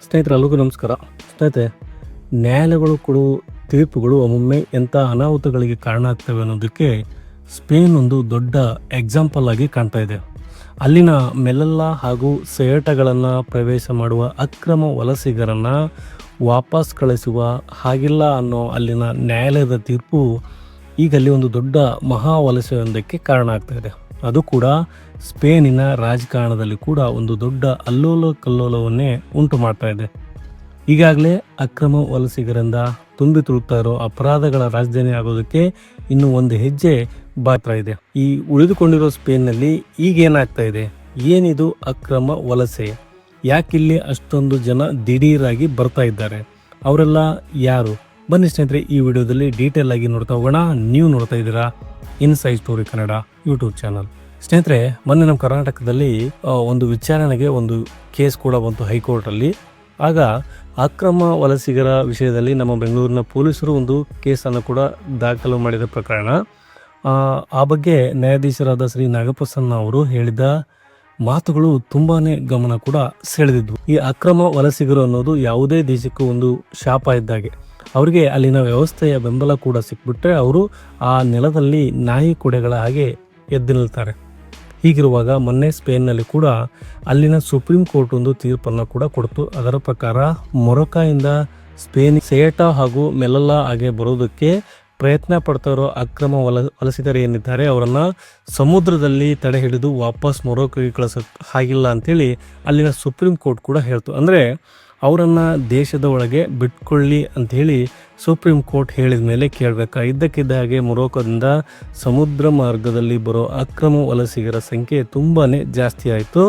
ಸ್ನೇಹಿತರೆಲ್ಲರಿಗೂ ನಮಸ್ಕಾರ. ಸ್ನೇಹಿತರೆ, ನ್ಯಾಯಾಲಯಗಳು ಕೊಡುವ ತೀರ್ಪುಗಳು ಒಮ್ಮೊಮ್ಮೆ ಎಂಥ ಅನಾಹುತಗಳಿಗೆ ಕಾರಣ ಆಗ್ತವೆ ಅನ್ನೋದಕ್ಕೆ ಸ್ಪೇನ್ ಒಂದು ದೊಡ್ಡ ಎಕ್ಸಾಂಪಲ್ ಆಗಿ ಕಾಣ್ತಾ ಇದೆ. ಅಲ್ಲಿನ ಮೆಲ್ಲಲ್ಲ ಹಾಗೂ ಸೆಯಟಗಳನ್ನು ಪ್ರವೇಶ ಮಾಡುವ ಅಕ್ರಮ ವಲಸಿಗರನ್ನು ವಾಪಸ್ ಕಳಿಸುವ ಹಾಗಿಲ್ಲ ಅನ್ನೋ ಅಲ್ಲಿನ ನ್ಯಾಯಾಲಯದ ತೀರ್ಪು ಈಗ ಅಲ್ಲಿ ಒಂದು ದೊಡ್ಡ ಮಹಾ ವಲಸೆಯೊಂದಕ್ಕೆ ಕಾರಣ ಆಗ್ತಾ ಇದೆ. ಅದು ಕೂಡ ಸ್ಪೇನಿನ ರಾಜಕಾರಣದಲ್ಲಿ ಕೂಡ ಒಂದು ದೊಡ್ಡ ಅಲ್ಲೋಲ ಕಲ್ಲೋಲವನ್ನೇ ಉಂಟು ಮಾಡ್ತಾ ಇದೆ. ಈಗಾಗಲೇ ಅಕ್ರಮ ವಲಸಿಗರಿಂದ ತುಂಬಿ ತುಳುಕ್ತಾ ಇರೋ ಅಪರಾಧಗಳ ರಾಜಧಾನಿ ಆಗೋದಕ್ಕೆ ಇನ್ನು ಒಂದು ಹೆಜ್ಜೆ ಬಾತ್ರ ಇದೆ. ಈ ಉಳಿದುಕೊಂಡಿರೋ ಸ್ಪೇನ್ನಲ್ಲಿ ಈಗೇನಾಗ್ತಾ ಇದೆ, ಏನಿದು ಅಕ್ರಮ ವಲಸೆ, ಯಾಕಿಲ್ಲಿ ಅಷ್ಟೊಂದು ಜನ ದಿಢೀರಾಗಿ ಬರ್ತಾ ಇದ್ದಾರೆ, ಅವರೆಲ್ಲ ಯಾರು? ಬನ್ನಿ ಸ್ನೇಹಿತರೆ, ಈ ವಿಡಿಯೋದಲ್ಲಿ ಡೀಟೇಲ್ ಆಗಿ ನೋಡ್ತಾ ಹೋಗೋಣ. ನೀವು ನೋಡ್ತಾ ಇದ್ದೀರಾ inside story Kannada YouTube channel. ಸ್ನೇಹಿತರೆ, ಮೊನ್ನೆ ನಮ್ಮ ಕರ್ನಾಟಕದಲ್ಲಿ ಒಂದು ವಿಚಾರಣೆಗೆ ಒಂದು ಕೇಸ್ ಕೂಡ ಬಂತು ಹೈಕೋರ್ಟಲ್ಲಿ. ಆಗ ಅಕ್ರಮ ವಲಸಿಗರ ವಿಷಯದಲ್ಲಿ ನಮ್ಮ ಬೆಂಗಳೂರಿನ ಪೊಲೀಸರು ಒಂದು ಕೇಸನ್ನು ಕೂಡ ದಾಖಲು ಮಾಡಿದ ಪ್ರಕರಣ. ಆ ಬಗ್ಗೆ ನ್ಯಾಯಾಧೀಶರಾದ ಶ್ರೀ ನಾಗಪ್ರಸನ್ನ ಅವರು ಹೇಳಿದ ಮಾತುಗಳು ತುಂಬಾನೇ ಗಮನ ಕೂಡ ಸೆಳೆದಿದ್ವು. ಈ ಅಕ್ರಮ ವಲಸಿಗರು ಅನ್ನೋದು ಯಾವುದೇ ದೇಶಕ್ಕೂ ಒಂದು ಶಾಪ ಇದ್ದಾಗೆ. ಅವರಿಗೆ ಅಲ್ಲಿನ ವ್ಯವಸ್ಥೆಯ ಬೆಂಬಲ ಕೂಡ ಸಿಕ್ಬಿಟ್ರೆ ಅವರು ಆ ನೆಲದಲ್ಲಿ ನಾಯಿ ಕೊಡೆಗಳ ಹಾಗೆ ಎದ್ದು ನಿಲ್ತಾರೆ. ಹೀಗಿರುವಾಗ ಮೊನ್ನೆ ಸ್ಪೇನ್ನಲ್ಲಿ ಕೂಡ ಅಲ್ಲಿನ ಸುಪ್ರೀಂ ಕೋರ್ಟ್ ಒಂದು ತೀರ್ಪನ್ನು ಕೂಡ ಕೊಡ್ತು. ಅದರ ಪ್ರಕಾರ ಮೊರೊಕಾಯಿಂದ ಸ್ಪೇನ್ ಸೆಯಟಾ ಹಾಗೂ ಮೆಲ್ಲಲ್ಲ ಹಾಗೆ ಬರೋದಕ್ಕೆ ಪ್ರಯತ್ನ ಪಡ್ತಾ ಇರೋ ಅಕ್ರಮ ವಲಸಿಗರು ಏನಿದ್ದಾರೆ ಅವರನ್ನು ಸಮುದ್ರದಲ್ಲಿ ತಡೆ ಹಿಡಿದು ವಾಪಸ್ ಮೊರೊಕೋಗೆ ಕಳಿಸೋಕೆ ಹಾಗಿಲ್ಲ ಅಂತೇಳಿ ಅಲ್ಲಿನ ಸುಪ್ರೀಂ ಕೋರ್ಟ್ ಕೂಡ ಹೇಳ್ತು. ಅಂದರೆ ಅವರನ್ನು ದೇಶದ ಒಳಗೆ ಬಿಟ್ಕೊಳ್ಳಿ ಅಂಥೇಳಿ ಸುಪ್ರೀಂ ಕೋರ್ಟ್ ಹೇಳಿದ ಮೇಲೆ ಕೇಳಬೇಕಾ. ಇದ್ದಕ್ಕಿದ್ದ ಹಾಗೆ ಮೊರೊಕೋದಿಂದ ಸಮುದ್ರ ಮಾರ್ಗದಲ್ಲಿ ಬರೋ ಅಕ್ರಮ ವಲಸಿಗರ ಸಂಖ್ಯೆ ತುಂಬಾ ಜಾಸ್ತಿ ಆಯಿತು.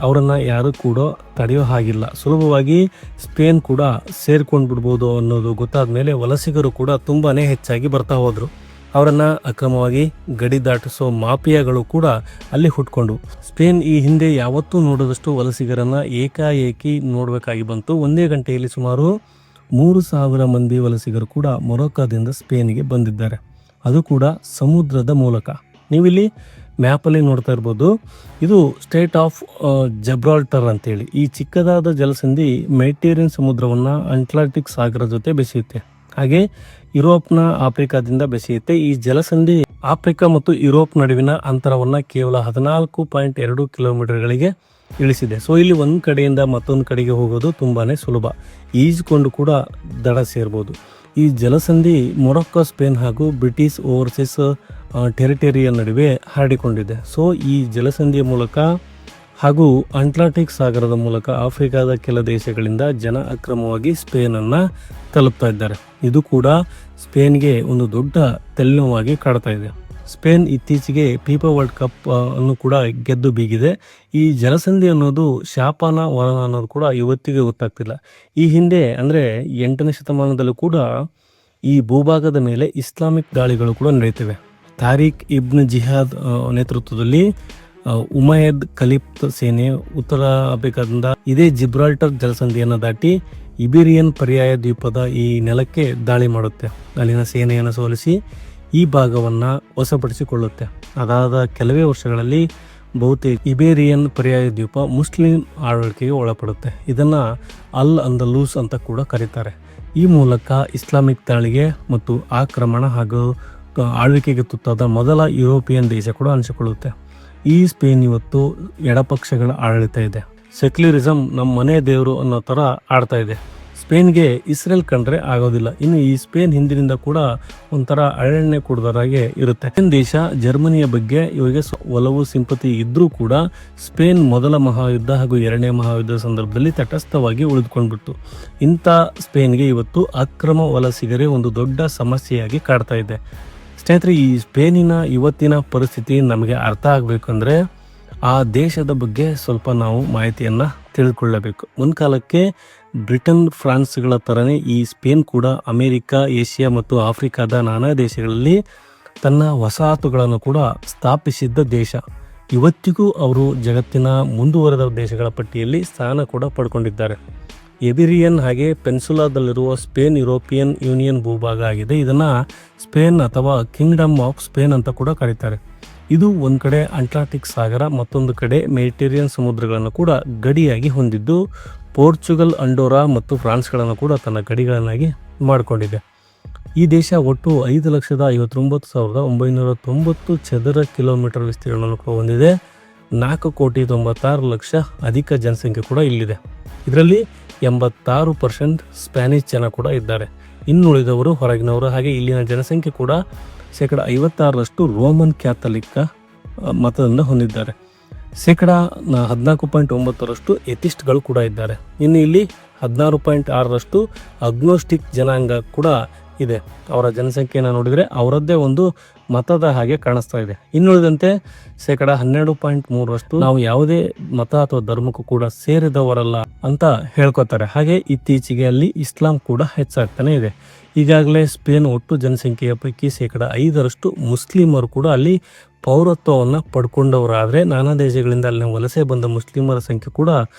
ಅವರನ್ನು ಯಾರು ಕೂಡ ತಡೆಯೋ ಹಾಗಿಲ್ಲ. ಸುಲಭವಾಗಿ ಸ್ಪೇನ್ ಕೂಡ ಸೇರ್ಕೊಂಡು ಬಿಡ್ಬೋದು ಅನ್ನೋದು ಗೊತ್ತಾದ ಮೇಲೆ ವಲಸಿಗರು ಕೂಡ ತುಂಬಾ ಹೆಚ್ಚಾಗಿ ಬರ್ತಾ ಹೋದರು. ಅವರನ್ನು ಅಕ್ರಮವಾಗಿ ಗಡಿ ದಾಟಿಸೋ ಮಾಫಿಯಾಗಳು ಕೂಡ ಅಲ್ಲಿ ಹುಟ್ಕೊಂಡು. ಸ್ಪೇನ್ ಈ ಹಿಂದೆ ಯಾವತ್ತೂ ನೋಡೋದಷ್ಟು ವಲಸಿಗರನ್ನು ಏಕಾಏಕಿ ನೋಡಬೇಕಾಗಿ ಬಂತು. ಒಂದೇ ಗಂಟೆಯಲ್ಲಿ ಸುಮಾರು 3,000 ಮಂದಿ ವಲಸಿಗರು ಕೂಡ ಮೊರೊಕೋದಿಂದ ಸ್ಪೇನ್ಗೆ ಬಂದಿದ್ದಾರೆ, ಅದು ಕೂಡ ಸಮುದ್ರದ ಮೂಲಕ. ನೀವಿಲ್ಲಿ ಮ್ಯಾಪಲ್ಲಿ ನೋಡ್ತಾ ಇರ್ಬೋದು, ಇದು ಸ್ಟೇಟ್ ಆಫ್ ಜಬ್ರಾಲ್ಟರ್ ಅಂತೇಳಿ. ಈ ಚಿಕ್ಕದಾದ ಜಲಸಂಧಿ ಮೆಡಿಟೇರಿಯನ್ ಸಮುದ್ರವನ್ನು ಅಟ್ಲಾಂಟಿಕ್ ಸಾಗರ ಜೊತೆ ಬೆಸೆಯುತ್ತೆ, ಹಾಗೆ ಯುರೋಪ್ನ ಆಫ್ರಿಕಾದಿಂದ ಬೆಸೆಯುತ್ತೆ. ಈ ಜಲಸಂಧಿ ಆಫ್ರಿಕಾ ಮತ್ತು ಯುರೋಪ್ ನಡುವಿನ ಅಂತರವನ್ನು ಕೇವಲ 14.2 ಕಿಲೋಮೀಟರ್ಗಳಿಗೆ ಇಳಿಸಿದೆ. ಸೊ ಇಲ್ಲಿ ಒಂದು ಕಡೆಯಿಂದ ಮತ್ತೊಂದು ಕಡೆಗೆ ಹೋಗೋದು ತುಂಬಾ ಸುಲಭ, ಈಜ್ಕೊಂಡು ಕೂಡ ದಡ ಸೇರ್ಬೋದು. ಈ ಜಲಸಂಧಿ ಮೊರೊಕ್ಕೋ, ಸ್ಪೇನ್ ಹಾಗೂ ಬ್ರಿಟಿಷ್ ಓವರ್ಸೀಸ್ ಟೆರಿಟರಿಯ ನಡುವೆ ಹರಡಿಕೊಂಡಿದೆ. ಸೊ ಈ ಜಲಸಂಧಿಯ ಮೂಲಕ ಹಾಗೂ ಅಟ್ಲಾಂಟಿಕ್ ಸಾಗರದ ಮೂಲಕ ಆಫ್ರಿಕಾದ ಕೆಲ ದೇಶಗಳಿಂದ ಜನ ಅಕ್ರಮವಾಗಿ ಸ್ಪೇನನ್ನು ತಲುಪ್ತಾ ಇದ್ದಾರೆ. ಇದು ಕೂಡ ಸ್ಪೇನ್ಗೆ ಒಂದು ದೊಡ್ಡ ತಲೆನೋವಾಗಿ ಕಾಡ್ತಾ ಇದೆ. ಸ್ಪೇನ್ ಇತ್ತೀಚೆಗೆ ಫಿಫಾ ವರ್ಲ್ಡ್ ಕಪ್ ಅನ್ನು ಕೂಡ ಗೆದ್ದು ಬೀಗಿದೆ. ಈ ಜಲಸಂಧಿ ಅನ್ನೋದು ಶಾಪನ ವರನ ಅನ್ನೋದು ಕೂಡ ಇವತ್ತಿಗೆ ಗೊತ್ತಾಗ್ತಿಲ್ಲ. ಈ ಹಿಂದೆ ಅಂದರೆ 8ನೇ ಶತಮಾನದಲ್ಲೂ ಕೂಡ ಈ ಭೂಭಾಗದ ಮೇಲೆ ಇಸ್ಲಾಮಿಕ್ ದಾಳಿಗಳು ಕೂಡ ನಡೀತವೆ. ತಾರಿಕ್ ಇಬ್ನ್ ಜಿಹಾದ್ ನೇತೃತ್ವದಲ್ಲಿ ಉಮಯ್ಯದ್ ಖಲೀಫ್ ಸೇನೆ ಉತ್ತರ ಆಫ್ರಿಕಾದಿಂದ ಇದೇ ಜಿಬ್ರಾಲ್ಟರ್ ಜಲಸಂಧಿಯನ್ನು ದಾಟಿ ಇಬೇರಿಯನ್ ಪರ್ಯಾಯ ದ್ವೀಪದ ಈ ನೆಲಕ್ಕೆ ದಾಳಿ ಮಾಡುತ್ತೆ. ಅಲ್ಲಿನ ಸೇನೆಯನ್ನು ಸೋಲಿಸಿ ಈ ಭಾಗವನ್ನು ವಶಪಡಿಸಿಕೊಳ್ಳುತ್ತೆ. ಅದಾದ ಕೆಲವೇ ವರ್ಷಗಳಲ್ಲಿ ಬಹುತೇಕ ಇಬೇರಿಯನ್ ಪರ್ಯಾಯ ದ್ವೀಪ ಮುಸ್ಲಿಂ ಆಳ್ವಿಕೆಗೆ ಒಳಪಡುತ್ತೆ. ಇದನ್ನು ಅಲ್ ಅಂದಲೂಸ್ ಅಂತ ಕೂಡ ಕರೀತಾರೆ. ಈ ಮೂಲಕ ಇಸ್ಲಾಮಿಕ್ ದಾಳಿಗೆ ಮತ್ತು ಆಕ್ರಮಣ ಹಾಗೂ ಆಳ್ವಿಕೆಗೆ ತುತ್ತಾದ ಮೊದಲ ಯುರೋಪಿಯನ್ ದೇಶ ಕೂಡ ಅನಿಸಿಕೊಳ್ಳುತ್ತೆ. ಈ ಸ್ಪೇನ್ ಇವತ್ತು ಎಡಪಕ್ಷಗಳ ಆಡಳಿತ ಇದೆ. ಸೆಕ್ಯುಲರಿಸಮ್ ನಮ್ಮ ಮನೆ ದೇವರು ಅನ್ನೋ ಥರ ಆಡ್ತಾ ಇದೆ. ಸ್ಪೇನ್ಗೆ ಇಸ್ರೇಲ್ ಕಂಡ್ರೆ ಆಗೋದಿಲ್ಲ. ಇನ್ನು ಈ ಸ್ಪೇನ್ ಹಿಂದಿನಿಂದ ಕೂಡ ಒಂಥರ ಅರಣ್ಯ ಕುಡ್ದರಾಗೆ ಇರುತ್ತೆ. ಸ್ಪೇನ್ ದೇಶ ಜರ್ಮನಿಯ ಬಗ್ಗೆ ಇವರಿಗೆ ಒಲವು ಸಿಂಪತಿ ಇದ್ರೂ ಕೂಡ ಸ್ಪೇನ್ ಮೊದಲ ಮಹಾಯುದ್ಧ ಹಾಗೂ 2ನೇ ಮಹಾಯುದ್ಧ ಸಂದರ್ಭದಲ್ಲಿ ತಟಸ್ಥವಾಗಿ ಉಳಿದುಕೊಂಡ್ಬಿಟ್ಟು ಇಂಥ ಸ್ಪೇನ್ಗೆ ಇವತ್ತು ಅಕ್ರಮ ವಲಸಿಗರೇ ಒಂದು ದೊಡ್ಡ ಸಮಸ್ಯೆಯಾಗಿ ಕಾಡ್ತಾ ಇದೆ. ಸ್ನೇಹಿತರೆ, ಈ ಸ್ಪೇನಿನ ಇವತ್ತಿನ ಪರಿಸ್ಥಿತಿ ನಮಗೆ ಅರ್ಥ ಆಗಬೇಕಂದ್ರೆ ಆ ದೇಶದ ಬಗ್ಗೆ ಸ್ವಲ್ಪ ನಾವು ಮಾಹಿತಿಯನ್ನು ತಿಳಿದುಕೊಳ್ಳಬೇಕು. ಒಂದು ಕಾಲಕ್ಕೆ ಬ್ರಿಟನ್, ಫ್ರಾನ್ಸ್ಗಳ ಥರನೇ ಈ ಸ್ಪೇನ್ ಕೂಡ ಅಮೇರಿಕಾ, ಏಷ್ಯಾ ಮತ್ತು ಆಫ್ರಿಕಾದ ನಾನಾ ದೇಶಗಳಲ್ಲಿ ತನ್ನ ವಸಾಹತುಗಳನ್ನು ಕೂಡ ಸ್ಥಾಪಿಸಿದ್ದ ದೇಶ. ಇವತ್ತಿಗೂ ಅವರು ಜಗತ್ತಿನ ಮುಂದುವರೆದ ದೇಶಗಳ ಪಟ್ಟಿಯಲ್ಲಿ ಸ್ಥಾನ ಕೂಡ ಪಡ್ಕೊಂಡಿದ್ದಾರೆ. ಎಬಿರಿಯನ್ ಹಾಗೆ ಪೆನ್ಸುಲಾದಲ್ಲಿರುವ ಸ್ಪೇನ್ ಯುರೋಪಿಯನ್ ಯೂನಿಯನ್ ಭೂಭಾಗ ಆಗಿದೆ. ಇದನ್ನು ಸ್ಪೇನ್ ಅಥವಾ ಕಿಂಗ್ಡಮ್ ಆಫ್ ಸ್ಪೇನ್ ಅಂತ ಕೂಡ ಕರೀತಾರೆ. ಇದು ಒಂದು ಕಡೆ ಅಟ್ಲಾಂಟಿಕ್ ಸಾಗರ, ಮತ್ತೊಂದು ಕಡೆ ಮೆಡಿಟೇರಿಯನ್ ಸಮುದ್ರಗಳನ್ನು ಕೂಡ ಗಡಿಯಾಗಿ ಹೊಂದಿದ್ದು ಪೋರ್ಚುಗಲ್, ಅಂಡೋರಾ ಮತ್ತು ಫ್ರಾನ್ಸ್ಗಳನ್ನು ಕೂಡ ತನ್ನ ಗಡಿಗಳನ್ನಾಗಿ ಮಾಡಿಕೊಂಡಿದೆ. ಈ ದೇಶ ಒಟ್ಟು 5,59,990 ಚದರ ಕಿಲೋಮೀಟರ್ ವಿಸ್ತೀರ್ಣವನ್ನು ಕೂಡ ಹೊಂದಿದೆ. 4,96,00,000 ಅಧಿಕ ಜನಸಂಖ್ಯೆ ಕೂಡ ಇಲ್ಲಿದೆ. ಇದರಲ್ಲಿ 86% ಸ್ಪ್ಯಾನಿಷ್ ಜನ ಕೂಡ ಇದ್ದಾರೆ. ಇನ್ನುಳಿದವರು ಹೊರಗಿನವರು. ಹಾಗೆ ಇಲ್ಲಿನ ಜನಸಂಖ್ಯೆ ಕೂಡ 56% ರೋಮನ್ ಕ್ಯಾಥಲಿಕ್ ಮತದಿಂದ ಹೊಂದಿದ್ದಾರೆ. 14.9% ಎಥಿಸ್ಟ್ಗಳು ಕೂಡ ಇದ್ದಾರೆ. ಇನ್ನು ಇಲ್ಲಿ 16.6% ಅಗ್ನೋಸ್ಟಿಕ್ ಜನಾಂಗ ಕೂಡ ಇದೆ. ಅವರ ಜನಸಂಖ್ಯೆಯನ್ನು ನೋಡಿದರೆ ಅವರದ್ದೇ ಒಂದು ಮತದ ಹಾಗೆ ಕಾಣಿಸ್ತಾ ಇದೆ. ಇನ್ನುಳಿದಂತೆ 12.3% ನಾವು ಯಾವುದೇ ಮತ ಅಥವಾ ಧರ್ಮಕ್ಕೂ ಕೂಡ ಸೇರಿದವರಲ್ಲ ಅಂತ ಹೇಳ್ಕೊತಾರೆ. ಹಾಗೆ ಇತ್ತೀಚೆಗೆ ಅಲ್ಲಿ ಇಸ್ಲಾಂ ಕೂಡ ಹೆಚ್ಚಾಗ್ತಾನೆ ಇದೆ. ಈಗಾಗಲೇ ಸ್ಪೇನ್ ಒಟ್ಟು ಜನಸಂಖ್ಯೆಯ ಪೈಕಿ 5% ಮುಸ್ಲಿಮರು ಕೂಡ ಅಲ್ಲಿ ಪೌರತ್ವವನ್ನು ಪಡ್ಕೊಂಡವರಾದರೆ, ನಾನಾ ದೇಶಗಳಿಂದ ಅಲ್ಲಿ ವಲಸೆ ಬಂದ ಮುಸ್ಲಿಮರ ಸಂಖ್ಯೆ ಕೂಡ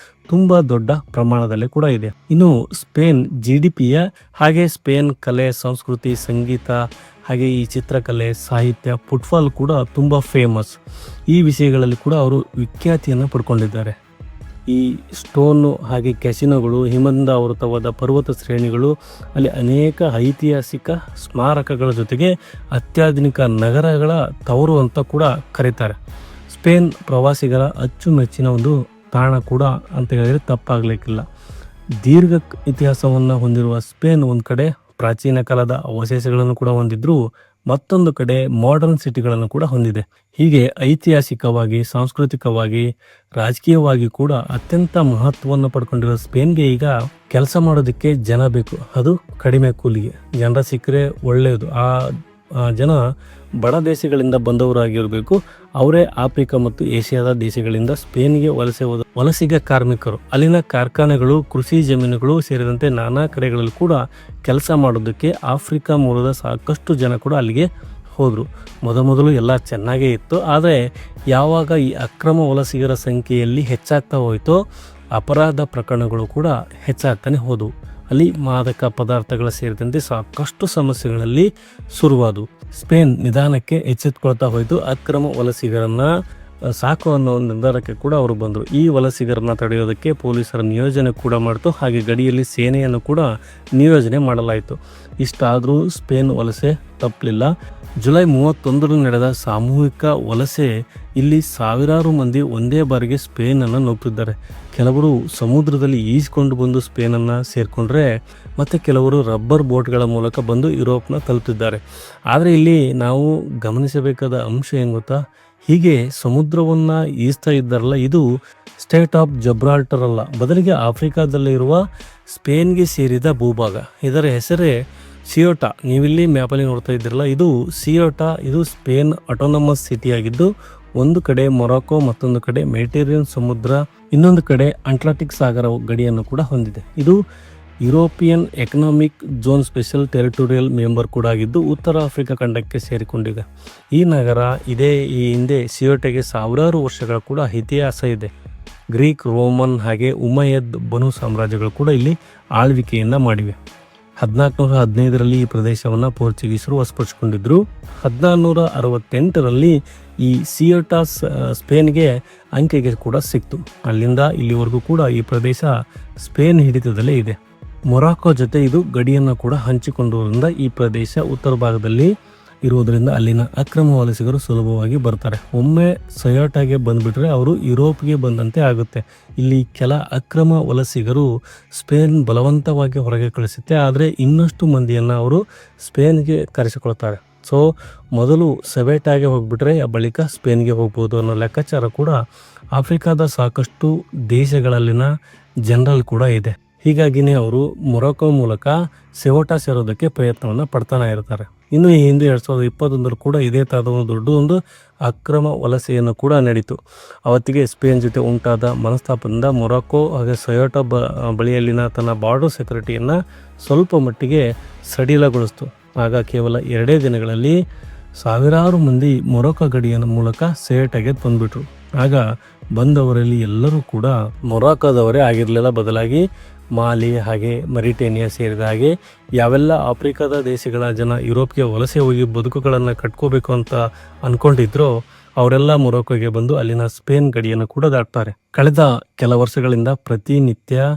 ತುಂಬ ದೊಡ್ಡ ಪ್ರಮಾಣದಲ್ಲಿ ಕೂಡ ಇದೆ. ಇನ್ನು ಸ್ಪೇನ್ GDPಯ ಹಾಗೆ ಸ್ಪೇನ್ ಕಲೆ, ಸಂಸ್ಕೃತಿ, ಸಂಗೀತ, ಹಾಗೆ ಈ ಚಿತ್ರಕಲೆ, ಸಾಹಿತ್ಯ, ಫುಟ್ಬಾಲ್ ಕೂಡ ತುಂಬ ಫೇಮಸ್. ಈ ವಿಷಯಗಳಲ್ಲಿ ಕೂಡ ಅವರು ವಿಖ್ಯಾತಿಯನ್ನು ಪಡ್ಕೊಂಡಿದ್ದಾರೆ. ಈ ಸ್ಟೋನು ಹಾಗೆ ಕ್ಯಾಸಿನೋಗಳು, ಹಿಮದಿಂದ ಆವೃತವಾದ ಪರ್ವತ ಶ್ರೇಣಿಗಳು, ಅಲ್ಲಿ ಅನೇಕ ಐತಿಹಾಸಿಕ ಸ್ಮಾರಕಗಳ ಜೊತೆಗೆ ಅತ್ಯಾಧುನಿಕ ನಗರಗಳ ತವರು ಅಂತ ಕೂಡ ಕರೀತಾರೆ. ಸ್ಪೇನ್ ಪ್ರವಾಸಿಗರ ಅಚ್ಚುಮೆಚ್ಚಿನ ಒಂದು ತಾಣ ಕೂಡ ಅಂತ ಹೇಳಿದರೆ ತಪ್ಪಾಗಲಿಕ್ಕಿಲ್ಲ. ದೀರ್ಘ ಇತಿಹಾಸವನ್ನು ಹೊಂದಿರುವ ಸ್ಪೇನ್ ಒಂದು ಕಡೆ ಪ್ರಾಚೀನ ಕಾಲದ ಅವಶೇಷಗಳನ್ನು ಕೂಡ ಹೊಂದಿದ್ರು, ಮತ್ತೊಂದು ಕಡೆ ಮಾಡರ್ನ್ ಸಿಟಿಗಳನ್ನು ಕೂಡ ಹೊಂದಿದೆ. ಹೀಗೆ ಐತಿಹಾಸಿಕವಾಗಿ, ಸಾಂಸ್ಕೃತಿಕವಾಗಿ, ರಾಜಕೀಯವಾಗಿ ಕೂಡ ಅತ್ಯಂತ ಮಹತ್ವವನ್ನು ಪಡ್ಕೊಂಡಿರೋ ಸ್ಪೇನ್ಗೆ ಈಗ ಕೆಲಸ ಮಾಡೋದಕ್ಕೆ ಜನ ಬೇಕು. ಅದು ಕಡಿಮೆ ಕೂಲಿಗೆ ಜನರ ಸಿಕ್ಕರೆ ಒಳ್ಳೆಯದು. ಆ ಜನ ಬಡ ದೇಶಗಳಿಂದ ಬಂದವರಾಗಿರಬೇಕು. ಅವರೇ ಆಫ್ರಿಕಾ ಮತ್ತು ಏಷ್ಯಾದ ದೇಶಗಳಿಂದ ಸ್ಪೇನ್ಗೆ ವಲಸೆ ಹೋದ ವಲಸಿಗ ಕಾರ್ಮಿಕರು. ಅಲ್ಲಿನ ಕಾರ್ಖಾನೆಗಳು, ಕೃಷಿ ಜಮೀನುಗಳು ಸೇರಿದಂತೆ ನಾನಾ ಕಡೆಗಳಲ್ಲಿ ಕೂಡ ಕೆಲಸ ಮಾಡೋದಕ್ಕೆ ಆಫ್ರಿಕಾ ಮೂಲದ ಸಾಕಷ್ಟು ಜನ ಕೂಡ ಅಲ್ಲಿಗೆ ಹೋದರು. ಮೊದಲು ಎಲ್ಲ ಚೆನ್ನಾಗೇ ಇತ್ತು. ಆದರೆ ಯಾವಾಗ ಈ ಅಕ್ರಮ ವಲಸಿಗರ ಸಂಖ್ಯೆಯಲ್ಲಿ ಹೆಚ್ಚಾಗ್ತಾ ಹೋಯಿತೋ ಅಪರಾಧ ಪ್ರಕರಣಗಳು ಕೂಡ ಹೆಚ್ಚಾಗ್ತಾನೆ ಹೋದವು. ಅಲ್ಲಿ ಮಾದಕ ಪದಾರ್ಥಗಳ ಸೇರಿದಂತೆ ಸಾಕಷ್ಟು ಸಮಸ್ಯೆಗಳಲ್ಲಿ ಶುರುವಾದವು. ಸ್ಪೇನ್ ನಿಧಾನಕ್ಕೆ ಎಚ್ಚೆತ್ತುಕೊಳ್ತಾ ಹೋಯಿತು. ಅಕ್ರಮ ವಲಸಿಗರನ್ನು ಸಾಕು ಅನ್ನೋ ಒಂದು ನಿರ್ಧಾರಕ್ಕೆ ಕೂಡ ಅವರು ಬಂದರು. ಈ ವಲಸಿಗರನ್ನು ತಡೆಯೋದಕ್ಕೆ ಪೊಲೀಸರ ನಿಯೋಜನೆ ಕೂಡ ಮಾಡಿತು. ಹಾಗೆ ಗಡಿಯಲ್ಲಿ ಸೇನೆಯನ್ನು ಕೂಡ ನಿಯೋಜನೆ ಮಾಡಲಾಯಿತು. ಇಷ್ಟಾದರೂ ಸ್ಪೇನ್ ವಲಸೆ ತಪ್ಪಲಿಲ್ಲ. ಜುಲೈ 31 ನಡೆದ ಸಾಮೂಹಿಕ ವಲಸೆ ಇಲ್ಲಿ ಸಾವಿರಾರು ಮಂದಿ ಒಂದೇ ಬಾರಿಗೆ ಸ್ಪೇನನ್ನು ನುಗ್ಗಿದ್ದಾರೆ. ಕೆಲವರು ಸಮುದ್ರದಲ್ಲಿ ಈಜ್ಕೊಂಡು ಬಂದು ಸ್ಪೇನನ್ನು ಸೇರಿಕೊಂಡ್ರೆ, ಮತ್ತು ಕೆಲವರು ರಬ್ಬರ್ ಬೋಟ್ಗಳ ಮೂಲಕ ಬಂದು ಯುರೋಪ್ನ ತಲುಪಿದ್ದಾರೆ. ಆದರೆ ಇಲ್ಲಿ ನಾವು ಗಮನಿಸಬೇಕಾದ ಅಂಶ ಏನು ಗೊತ್ತಾ? ಹೀಗೆ ಸಮುದ್ರವನ್ನು ಈಜ್ತಾ ಇದ್ದಾರಲ್ಲ, ಇದು ಸ್ಟೇಟ್ ಆಫ್ ಜಬ್ರಾಲ್ಟರ್ ಅಲ್ಲ, ಬದಲಿಗೆ ಆಫ್ರಿಕಾದಲ್ಲಿರುವ ಸ್ಪೇನ್ಗೆ ಸೇರಿದ ಭೂಭಾಗ. ಇದರ ಹೆಸರೇ ಸಿಯೋಟಾ. ನೀವಿಲ್ಲಿ ಮ್ಯಾಪಲ್ಲಿ ನೋಡ್ತಾ ಇದ್ದೀರಲ್ಲ, ಇದು ಸಿಯೋಟಾ. ಇದು ಸ್ಪೇನ್ ಆಟೋನಮಸ್ ಸಿಟಿ ಆಗಿದ್ದು, ಒಂದು ಕಡೆ ಮೊರಾಕೊ, ಮತ್ತೊಂದು ಕಡೆ ಮೆಡಿಟೇರಿಯನ್ ಸಮುದ್ರ, ಇನ್ನೊಂದು ಕಡೆ ಅಟ್ಲಾಂಟಿಕ್ ಸಾಗರ ಗಡಿಯನ್ನು ಕೂಡ ಹೊಂದಿದೆ. ಇದು European economic zone special territorial member ಕೂಡ ಆಗಿದ್ದು ಉತ್ತರ ಆಫ್ರಿಕಾ ಖಂಡಕ್ಕೆ ಸೇರಿಕೊಂಡಿದೆ. ಈ ನಗರ ಈ ಹಿಂದೆ ಸಿಯೋಟೆಗೆ ಸಾವಿರಾರು ವರ್ಷಗಳ ಕೂಡ ಇತಿಹಾಸ ಇದೆ. ಗ್ರೀಕ್, ರೋಮನ್ ಹಾಗೆ ಉಮಯದ್ ಬನು ಸಾಮ್ರಾಜ್ಯಗಳು ಕೂಡ ಇಲ್ಲಿ ಆಳ್ವಿಕೆಯನ್ನು ಮಾಡಿವೆ. 1415ರಲ್ಲಿ ಈ ಪ್ರದೇಶವನ್ನು ಪೋರ್ಚುಗೀಸರು ವಶಪಡಿಸಿಕೊಂಡಿದ್ರು. 1468ರಲ್ಲಿ ಈ ಸಿಯೋಟಾ ಸ್ಪೇನ್ಗೆ ಅಂಕೆಗೆ ಕೂಡ ಸಿಕ್ತು. ಅಲ್ಲಿಂದ ಇಲ್ಲಿವರೆಗೂ ಕೂಡ ಈ ಪ್ರದೇಶ ಸ್ಪೇನ್ ಹಿಡಿತದಲ್ಲೇ ಇದೆ. ಮೊರಾಕೊ ಜೊತೆ ಇದು ಗಡಿಯನ್ನು ಕೂಡ ಹಂಚಿಕೊಂಡುವುದರಿಂದ ಈ ಪ್ರದೇಶ ಉತ್ತರ ಭಾಗದಲ್ಲಿ ಇರುವುದರಿಂದ ಅಲ್ಲಿನ ಅಕ್ರಮ ವಲಸಿಗರು ಸುಲಭವಾಗಿ ಬರ್ತಾರೆ. ಒಮ್ಮೆ ಸಿಯೋಟಾಗೆ ಬಂದುಬಿಟ್ರೆ ಅವರು ಯುರೋಪ್ಗೆ ಬಂದಂತೆ ಆಗುತ್ತೆ. ಇಲ್ಲಿ ಕೆಲ ಅಕ್ರಮ ವಲಸಿಗರು ಸ್ಪೇನ್ ಬಲವಂತವಾಗಿ ಹೊರಗೆ ಕಳಿಸುತ್ತೆ. ಆದರೆ ಇನ್ನಷ್ಟು ಮಂದಿಯನ್ನು ಅವರು ಸ್ಪೇನ್ಗೆ ಕರೆಸಿಕೊಳ್ತಾರೆ. ಸೊ ಮೊದಲು ಸೆವೆಟಾಗೆ ಹೋಗ್ಬಿಟ್ರೆ ಬಳಿಕ ಸ್ಪೇನ್ಗೆ ಹೋಗ್ಬೋದು ಅನ್ನೋ ಲೆಕ್ಕಾಚಾರ ಕೂಡ ಆಫ್ರಿಕಾದ ಸಾಕಷ್ಟು ದೇಶಗಳಲ್ಲಿನ ಜನರಲ್ಲಿ ಕೂಡ ಇದೆ. ಹೀಗಾಗಿನೇ ಅವರು ಮೊರಾಕೊ ಮೂಲಕ ಸೆವೋಟಾ ಸೇರೋದಕ್ಕೆ ಪ್ರಯತ್ನವನ್ನು ಪಡ್ತಾನೆ ಇರ್ತಾರೆ. ಇನ್ನು ಈ ಹಿಂದೆ 2021 ಕೂಡ ಇದೇ ಥರದ ಒಂದು ದೊಡ್ಡ ಒಂದು ಅಕ್ರಮ ವಲಸೆಯನ್ನು ಕೂಡ ನಡೀತು. ಅವತ್ತಿಗೆ ಸ್ಪೇನ್ ಜೊತೆ ಉಂಟಾದ ಮನಸ್ತಾಪದಿಂದ ಮೊರಾಕೊ ಹಾಗೆ ಸೆಯೋಟಾ ಬಳಿಯಲ್ಲಿನ ತನ್ನ ಬಾರ್ಡರ್ ಸೆಕ್ಯೂರಿಟಿಯನ್ನು ಸ್ವಲ್ಪ ಮಟ್ಟಿಗೆ ಸಡಿಲಗೊಳಿಸ್ತು. ಆಗ ಕೇವಲ 2 ದಿನಗಳಲ್ಲಿ ಸಾವಿರಾರು ಮಂದಿ ಮೊರಾಕೊ ಗಡಿಯ ಮೂಲಕ ಸೆಯೋಟಾಗೆ ಬಂದುಬಿಟ್ರು. ಆಗ ಬಂದವರಲ್ಲಿ ಎಲ್ಲರೂ ಕೂಡ ಮೊರಾಕೋದವರೇ ಆಗಿರಲಿಲ್ಲ, ಬದಲಾಗಿ ಮಾಲಿ ಹಾಗೆ ಮರಿಟೇನಿಯಾ ಸೇರಿದ ಹಾಗೆ ಯಾವೆಲ್ಲ ಆಫ್ರಿಕಾದ ದೇಶಗಳ ಜನ ಯುರೋಪ್ಗೆ ವಲಸೆ ಹೋಗಿ ಬದುಕುಗಳನ್ನು ಕಟ್ಕೋಬೇಕು ಅಂತ ಅಂದ್ಕೊಂಡಿದ್ರೋ ಅವರೆಲ್ಲ ಮೊರಾಕೋಗೆ ಬಂದು ಅಲ್ಲಿನ ಸ್ಪೇನ್ ಗಡಿಯನ್ನು ಕೂಡ ದಾಟ್ತಾರೆ. ಕಳೆದ ಕೆಲ ವರ್ಷಗಳಿಂದ ಪ್ರತಿನಿತ್ಯ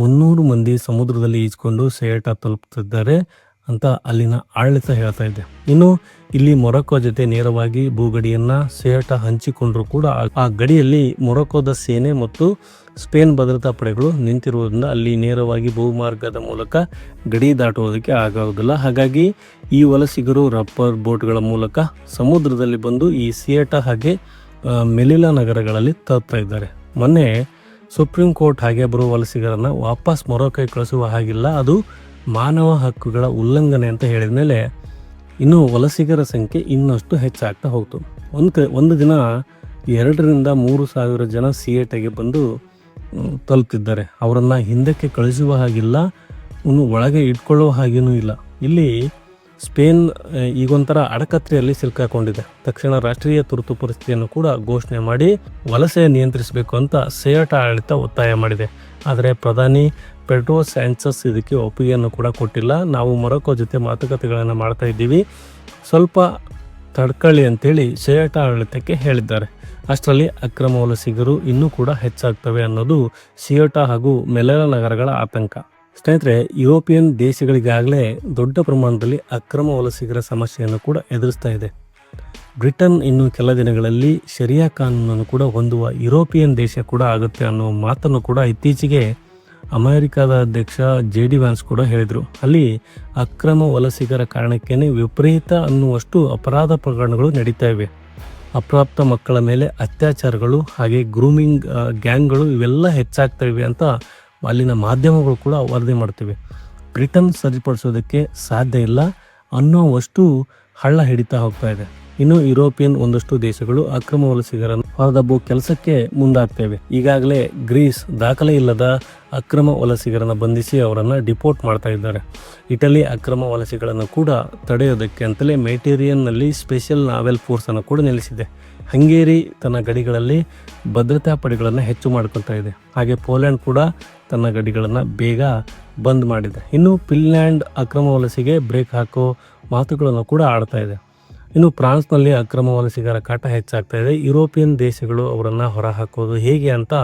300 ಮಂದಿ ಸಮುದ್ರದಲ್ಲಿ ಈಜ್ಕೊಂಡು ಸೇಟಾ ತಲುಪುತ್ತಿದ್ದಾರೆ ಅಂತ ಅಲ್ಲಿನ ಆಡಳಿತ ಹೇಳ್ತಾ ಇದೆ. ಇನ್ನು ಇಲ್ಲಿ ಮೊರಕ್ಕೋ ಜೊತೆ ನೇರವಾಗಿ ಭೂಗಡಿಯನ್ನ ಸೇಟಾ ಹಂಚಿಕೊಂಡ್ರು ಕೂಡ ಆ ಗಡಿಯಲ್ಲಿ ಮೊರಕ್ಕೋದ ಸೇನೆ ಮತ್ತು ಸ್ಪೇನ್ ಭದ್ರತಾ ಪಡೆಗಳು ನಿಂತಿರುವುದರಿಂದ ಅಲ್ಲಿ ನೇರವಾಗಿ ಭೂಮಾರ್ಗದ ಮೂಲಕ ಗಡಿ ದಾಟುವುದಕ್ಕೆ ಆಗುವುದಿಲ್ಲ. ಹಾಗಾಗಿ ಈ ವಲಸಿಗರು ರಬ್ಬರ್ ಬೋಟ್ಗಳ ಮೂಲಕ ಸಮುದ್ರದಲ್ಲಿ ಬಂದು ಈ ಸಿಯೇಟಾ ಹಾಗೆ ಮೆಲಿಲಾ ನಗರಗಳಲ್ಲಿ ತಲುಪ್ತಾ ಇದ್ದಾರೆ. ಮೊನ್ನೆ ಸುಪ್ರೀಂ ಕೋರ್ಟ್ ಹಾಗೆ ಬರುವ ವಲಸಿಗರನ್ನು ವಾಪಸ್ ಮೊರಕ್ಕೋಗೆ ಕಳಿಸುವ ಹಾಗಿಲ್ಲ, ಅದು ಮಾನವ ಹಕ್ಕುಗಳ ಉಲ್ಲಂಘನೆ ಅಂತ ಹೇಳಿದ ಮೇಲೆ ಇನ್ನು ವಲಸಿಗರ ಸಂಖ್ಯೆ ಇನ್ನಷ್ಟು ಹೆಚ್ಚಾಗ್ತಾ ಹೋಗ್ತು. ಒಂದು ದಿನ 2,000-3,000 ಜನ ಸಿಯೇಟಾಗೆ ಬಂದು ತಲುಪ್ತಿದ್ದಾರೆ. ಅವರನ್ನು ಹಿಂದಕ್ಕೆ ಕಳಿಸುವ ಹಾಗಿಲ್ಲ, ಇನ್ನು ಒಳಗೆ ಇಟ್ಕೊಳ್ಳುವ ಹಾಗೇನೂ ಇಲ್ಲ. ಇಲ್ಲಿ ಸ್ಪೇನ್ ಈಗೊಂಥರ ಅಡಕತ್ರೆಯಲ್ಲಿ ಸಿಲುಕಾಕೊಂಡಿದೆ. ತಕ್ಷಣ ರಾಷ್ಟ್ರೀಯ ತುರ್ತು ಪರಿಸ್ಥಿತಿಯನ್ನು ಕೂಡ ಘೋಷಣೆ ಮಾಡಿ ವಲಸೆ ನಿಯಂತ್ರಿಸಬೇಕು ಅಂತ ಸಿಯೇಟಾ ಆಡಳಿತ ಒತ್ತಾಯ ಮಾಡಿದೆ. ಆದರೆ ಪ್ರಧಾನಿ ಪೆಡ್ರೋ ಸ್ಯಾಂಚೆಸ್ ಇದಕ್ಕೆ ಒಪ್ಪಿಗೆಯನ್ನು ಕೂಡ ಕೊಟ್ಟಿಲ್ಲ. ನಾವು ಮೊರಕ್ಕೋ ಜೊತೆ ಮಾತುಕತೆಗಳನ್ನು ಮಾಡ್ತಾ ಇದ್ದೀವಿ, ಸ್ವಲ್ಪ ತಡ್ಕೊಳ್ಳಿ ಅಂತೇಳಿ ಸಿಯೇಟಾ ಆಡಳಿತಕ್ಕೆ ಹೇಳಿದ್ದಾರೆ. ಅಷ್ಟರಲ್ಲಿ ಅಕ್ರಮ ವಲಸಿಗರು ಇನ್ನೂ ಕೂಡ ಹೆಚ್ಚಾಗ್ತವೆ ಅನ್ನೋದು ಸಿಯೇಟಾ ಹಾಗೂ ಮೆಲಿಲಾ ನಗರಗಳ ಆತಂಕ. ಸ್ನೇಹಿತರೆ, ಯುರೋಪಿಯನ್ ದೇಶಗಳಿಗಾಗಲೇ ದೊಡ್ಡ ಪ್ರಮಾಣದಲ್ಲಿ ಅಕ್ರಮ ವಲಸಿಗರ ಸಮಸ್ಯೆಯನ್ನು ಕೂಡ ಎದುರಿಸ್ತಾ ಇದೆ. ಬ್ರಿಟನ್ ಇನ್ನು ಕೆಲ ದಿನಗಳಲ್ಲಿ ಶರಿಯಾ ಕಾನೂನನ್ನು ಕೂಡ ಹೊಂದುವ ಯುರೋಪಿಯನ್ ದೇಶ ಕೂಡ ಆಗುತ್ತೆ ಅನ್ನೋ ಮಾತನ್ನು ಕೂಡ ಇತ್ತೀಚೆಗೆ ಅಮೆರಿಕದ ಅಧ್ಯಕ್ಷ JD ವ್ಯಾನ್ಸ್ ಕೂಡ ಹೇಳಿದರು. ಅಲ್ಲಿ ಅಕ್ರಮ ವಲಸಿಗರ ಕಾರಣಕ್ಕೇನೆ ವಿಪರೀತ ಅನ್ನುವಷ್ಟು ಅಪರಾಧ ಪ್ರಕರಣಗಳು ನಡೀತಾ ಇವೆ. ಅಪ್ರಾಪ್ತ ಮಕ್ಕಳ ಮೇಲೆ ಅತ್ಯಾಚಾರಗಳು ಹಾಗೆ ಗ್ರೂಮಿಂಗ್ ಗ್ಯಾಂಗ್ಗಳು ಇವೆಲ್ಲ ಹೆಚ್ಚಾಗ್ತಾ ಇವೆ ಅಂತ ಅಲ್ಲಿನ ಮಾಧ್ಯಮಗಳು ಕೂಡ ವರದಿ ಮಾಡ್ತಿವೆ. ಬ್ರಿಟನ್ ಸರಿಪಡಿಸೋದಕ್ಕೆ ಸಾಧ್ಯ ಇಲ್ಲ ಅನ್ನೋವಷ್ಟು ಹಳ್ಳ ಹಿಡಿತಾ ಹೋಗ್ತಾ ಇದೆ. ಇನ್ನು ಯುರೋಪಿಯನ್ ಒಂದಷ್ಟು ದೇಶಗಳು ಅಕ್ರಮ ವಲಸಿಗರನ್ನು ಹೊರದಬ್ಬೋ ಕೆಲಸಕ್ಕೆ ಮುಂದಾಗ್ತವೆ. ಈಗಾಗಲೇ ಗ್ರೀಸ್ ದಾಖಲೆ ಇಲ್ಲದ ಅಕ್ರಮ ವಲಸಿಗರನ್ನು ಬಂಧಿಸಿ ಅವರನ್ನು ಡಿಪೋರ್ಟ್ ಮಾಡ್ತಾ ಇದ್ದಾರೆ. ಇಟಲಿ ಅಕ್ರಮ ವಲಸಿಗಳನ್ನು ಕೂಡ ತಡೆಯೋದಕ್ಕೆ ಅಂತಲೇ ಮೆಡಿಟರೇನಿಯನ್ನಲ್ಲಿ ಸ್ಪೆಷಲ್ ನಾವೆಲ್ ಫೋರ್ಸನ್ನು ಕೂಡ ನಿಲ್ಲಿಸಿದೆ. ಹಂಗೇರಿ ತನ್ನ ಗಡಿಗಳಲ್ಲಿ ಭದ್ರತಾ ಪಡೆಗಳನ್ನು ಹೆಚ್ಚು ಮಾಡ್ಕೊಳ್ತಾ ಇದೆ. ಹಾಗೆ ಪೋಲೆಂಡ್ ಕೂಡ ತನ್ನ ಗಡಿಗಳನ್ನು ಬೇಗ ಬಂದ್ ಮಾಡಿದೆ. ಇನ್ನು ಫಿನ್ಲ್ಯಾಂಡ್ ಅಕ್ರಮ ವಲಸಿಗೆ ಬ್ರೇಕ್ ಹಾಕೋ ಮಾತುಗಳನ್ನು ಕೂಡ ಆಡ್ತಾ ಇದೆ. ಇನ್ನು ಫ್ರಾನ್ಸ್ನಲ್ಲಿ ಅಕ್ರಮ ವಲಸಿಗರ ಕಾಟ ಹೆಚ್ಚಾಗ್ತಾ ಇದೆ. ಯುರೋಪಿಯನ್ ದೇಶಗಳು ಅವರನ್ನು ಹೊರ ಹಾಕೋದು ಹೇಗೆ ಅಂತ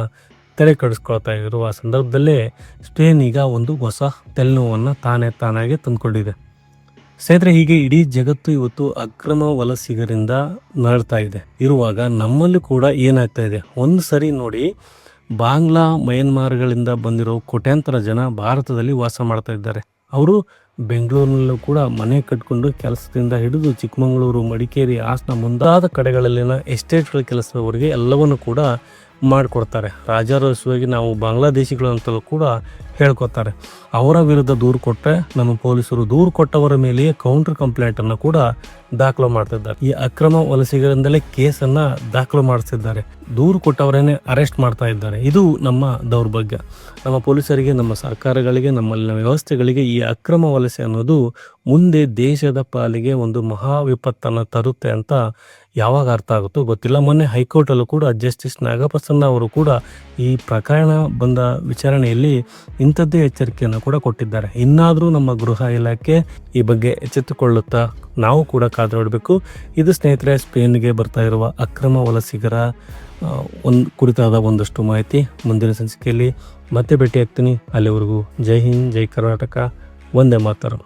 ತಲೆ ಕೆಡಿಸ್ಕೊಳ್ತಾ ಇರುವ ಸಂದರ್ಭದಲ್ಲೇ ಸ್ಪೇನ್ ಈಗ ಒಂದು ಹೊಸ ತಲೆನೋವನ್ನು ತಾನಾಗೆ ತಂದುಕೊಂಡಿದೆ. ಸ್ನೇಹಿತರೆ, ಹೀಗೆ ಇಡೀ ಜಗತ್ತು ಇವತ್ತು ಅಕ್ರಮ ವಲಸಿಗರಿಂದ ನರಳ್ತಾ ಇದೆ ಇರುವಾಗ ನಮ್ಮಲ್ಲಿ ಕೂಡ ಏನಾಗ್ತಾ ಇದೆ ಒಂದು ಸರಿ ನೋಡಿ, ಬಾಂಗ್ಲಾ ಮಯನ್ಮಾರ್ಗಳಿಂದ ಬಂದಿರೋ ಕೋಟ್ಯಾಂತರ ಜನ ಭಾರತದಲ್ಲಿ ವಾಸ ಮಾಡ್ತಾ ಇದ್ದಾರೆ. ಅವರು ಬೆಂಗಳೂರಿನಲ್ಲೂ ಕೂಡ ಮನೆ ಕಟ್ಕೊಂಡು ಕೆಲಸದಿಂದ ಹಿಡಿದು ಚಿಕ್ಕಮಗಳೂರು, ಮಡಿಕೇರಿ, ಹಾಸನ ಮುಂತಾದ ಕಡೆಗಳಲ್ಲಿನ ಎಸ್ಟೇಟ್ಗಳ ಕೆಲಸದವರೆಗೆ ಎಲ್ಲವನ್ನು ಕೂಡ ಮಾಡಿಕೊಡ್ತಾರೆ. ರಾಜಾರೋಷವಾಗಿ ನಾವು ಬಾಂಗ್ಲಾದೇಶಿಗಳು ಅಂತಲೂ ಕೂಡ ಹೇಳ್ಕೊತಾರೆ. ಅವರ ವಿರುದ್ಧ ದೂರು ಕೊಟ್ಟರೆ ನಮ್ಮ ಪೊಲೀಸರು ದೂರು ಕೊಟ್ಟವರ ಮೇಲೆಯೇ ಕೌಂಟರ್ ಕಂಪ್ಲೇಂಟನ್ನು ಕೂಡ ದಾಖಲು ಮಾಡ್ತಿದ್ದಾರೆ. ಈ ಅಕ್ರಮ ವಲಸಿಗರಿಂದಲೇ ಕೇಸನ್ನು ದಾಖಲು ಮಾಡಿಸಿದ್ದಾರೆ. ದೂರು ಕೊಟ್ಟವರನ್ನೇ ಅರೆಸ್ಟ್ ಮಾಡ್ತಾ ಇದ್ದಾರೆ. ಇದು ನಮ್ಮ ದೌರ್ಭಾಗ್ಯ. ನಮ್ಮ ಪೊಲೀಸರಿಗೆ, ನಮ್ಮ ಸರ್ಕಾರಗಳಿಗೆ, ನಮ್ಮಲ್ಲಿನ ವ್ಯವಸ್ಥೆಗಳಿಗೆ ಈ ಅಕ್ರಮ ವಲಸೆ ಅನ್ನೋದು ಮುಂದೆ ದೇಶದ ಪಾಲಿಗೆ ಒಂದು ಮಹಾ ವಿಪತ್ತನ್ನು ತರುತ್ತೆ ಅಂತ ಯಾವಾಗ ಅರ್ಥ ಆಗುತ್ತೋ ಗೊತ್ತಿಲ್ಲ. ಮೊನ್ನೆ ಹೈಕೋರ್ಟಲ್ಲೂ ಕೂಡ ಜಸ್ಟಿಸ್ ನಾಗಪ್ರಸನ್ನ ಅವರು ಕೂಡ ಈ ಪ್ರಕರಣ ಬಂದ ವಿಚಾರಣೆಯಲ್ಲಿ ಇಂಥದ್ದೇ ಎಚ್ಚರಿಕೆಯನ್ನು ಕೂಡ ಕೊಟ್ಟಿದ್ದಾರೆ. ಇನ್ನಾದರೂ ನಮ್ಮ ಗೃಹ ಇಲಾಖೆ ಈ ಬಗ್ಗೆ ಎಚ್ಚೆತ್ತುಕೊಳ್ಳುತ್ತಾ ನಾವು ಕೂಡ ಕಾದು ನೋಡಬೇಕು. ಇದು ಸ್ನೇಹಿತರೆ, ಸ್ಪೇನ್ಗೆ ಬರ್ತಾ ಇರುವ ಅಕ್ರಮ ವಲಸಿಗರ ಕುರಿತಾದ ಒಂದಷ್ಟು ಮಾಹಿತಿ. ಮುಂದಿನ ಸಂಚಿಕೆಯಲ್ಲಿ ಮತ್ತೆ ಭೇಟಿ ಆಗ್ತೀನಿ. ಅಲ್ಲಿವರೆಗೂ ಜೈ ಹಿಂದ್, ಜೈ ಕರ್ನಾಟಕ, ವಂದೇ ಮಾತರಂ.